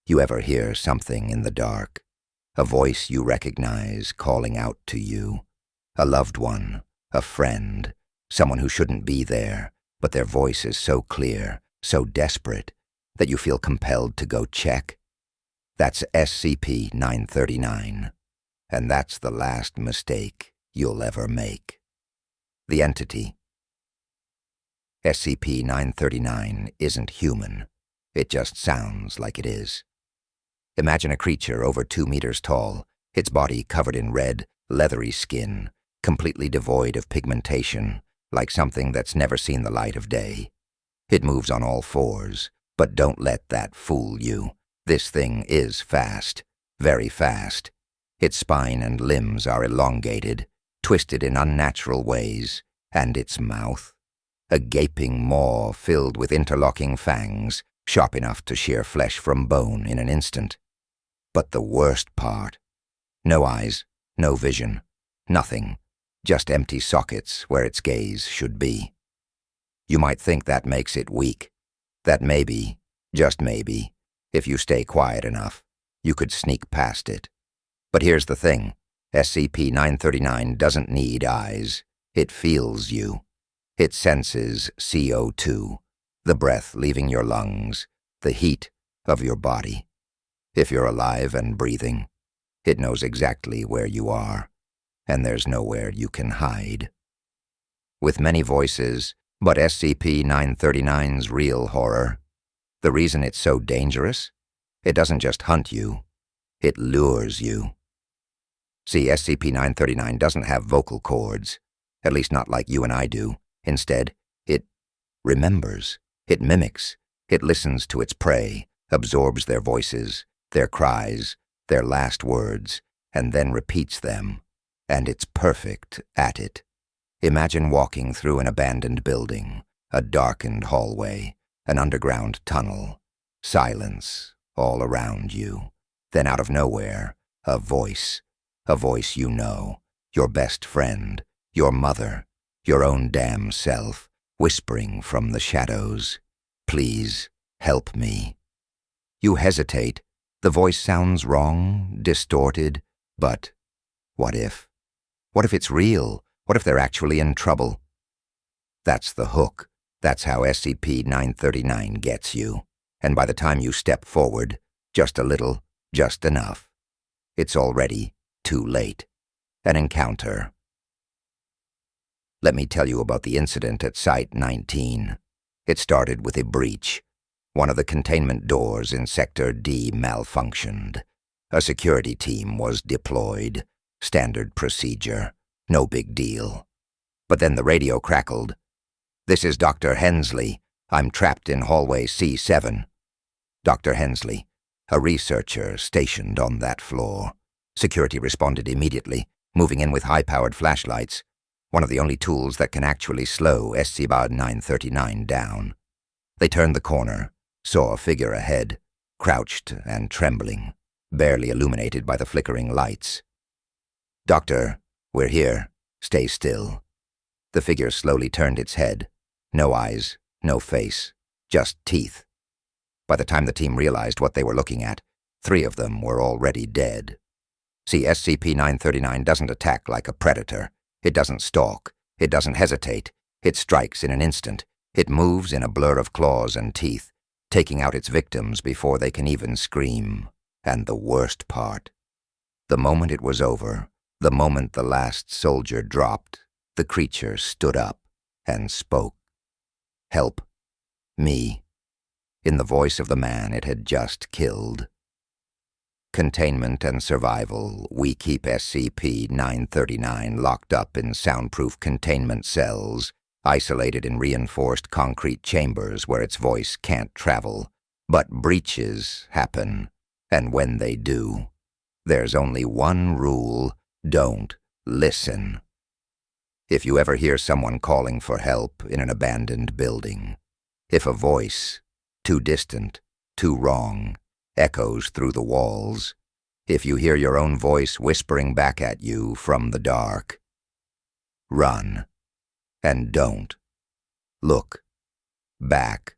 You ever hear something in the dark? A voice you recognize calling out to you? A loved one, a friend, someone who shouldn't be there, but their voice is so clear, so desperate, that you feel compelled to go check? That's SCP-939, and that's the last mistake you'll ever make. The entity. SCP-939 isn't human. It just sounds like it is. Imagine a creature over 2 meters tall, its body covered in red, leathery skin, completely devoid of pigmentation, like something that's never seen the light of day. It moves on all fours, but don't let that fool you. This thing is fast, very fast. Its spine and limbs are elongated, twisted in unnatural ways, and its mouth, a gaping maw filled with interlocking fangs, sharp enough to shear flesh from bone in an instant. But the worst part, no eyes, no vision, nothing, just empty sockets where its gaze should be. You might think that makes it weak, that maybe, just maybe, if you stay quiet enough, you could sneak past it. But here's the thing, SCP-939 doesn't need eyes. It feels you. It senses CO2, the breath leaving your lungs, the heat of your body. If you're alive and breathing, it knows exactly where you are, and there's nowhere you can hide. With many voices, but SCP-939's real horror, the reason it's so dangerous, it doesn't just hunt you, it lures you. See, SCP-939 doesn't have vocal cords, at least not like you and I do. Instead, it remembers, it mimics, it listens to its prey, absorbs their voices, their cries, their last words, and then repeats them, and it's perfect at it. Imagine walking through an abandoned building, a darkened hallway, an underground tunnel, silence all around you. Then out of nowhere, a voice you know, your best friend, your mother, your own damn self, whispering from the shadows, "Please, help me." You hesitate. The voice sounds wrong, distorted, but what if? What if it's real? What if they're actually in trouble? That's the hook. That's how SCP-939 gets you. And by the time you step forward, just a little, just enough, it's already too late. An encounter. Let me tell you about the incident at Site-19. It started with a breach. One of the containment doors in Sector D malfunctioned. A security team was deployed. Standard procedure. No big deal. But then the radio crackled. "This is Dr. Hensley. I'm trapped in hallway C7. Dr. Hensley, a researcher stationed on that floor. Security responded immediately, moving in with high-powered flashlights, one of the only tools that can actually slow SCP-939 down. They turned the corner, saw a figure ahead, crouched and trembling, barely illuminated by the flickering lights. "Doctor, we're here. Stay still." The figure slowly turned its head. No eyes, no face, just teeth. By the time the team realized what they were looking at, 3 of them were already dead. See, SCP-939 doesn't attack like a predator. It doesn't stalk. It doesn't hesitate. It strikes in an instant. It moves in a blur of claws and teeth, taking out its victims before they can even scream. And the worst part, the moment it was over, the moment the last soldier dropped, the creature stood up and spoke. "Help. Me." In the voice of the man it had just killed. Containment and survival. We keep SCP-939 locked up in soundproof containment cells, isolated in reinforced concrete chambers where its voice can't travel. But breaches happen, and when they do, there's only one rule: don't listen. If you ever hear someone calling for help in an abandoned building, if a voice, too distant, too wrong, echoes through the walls, if you hear your own voice whispering back at you from the dark, run, and don't look back.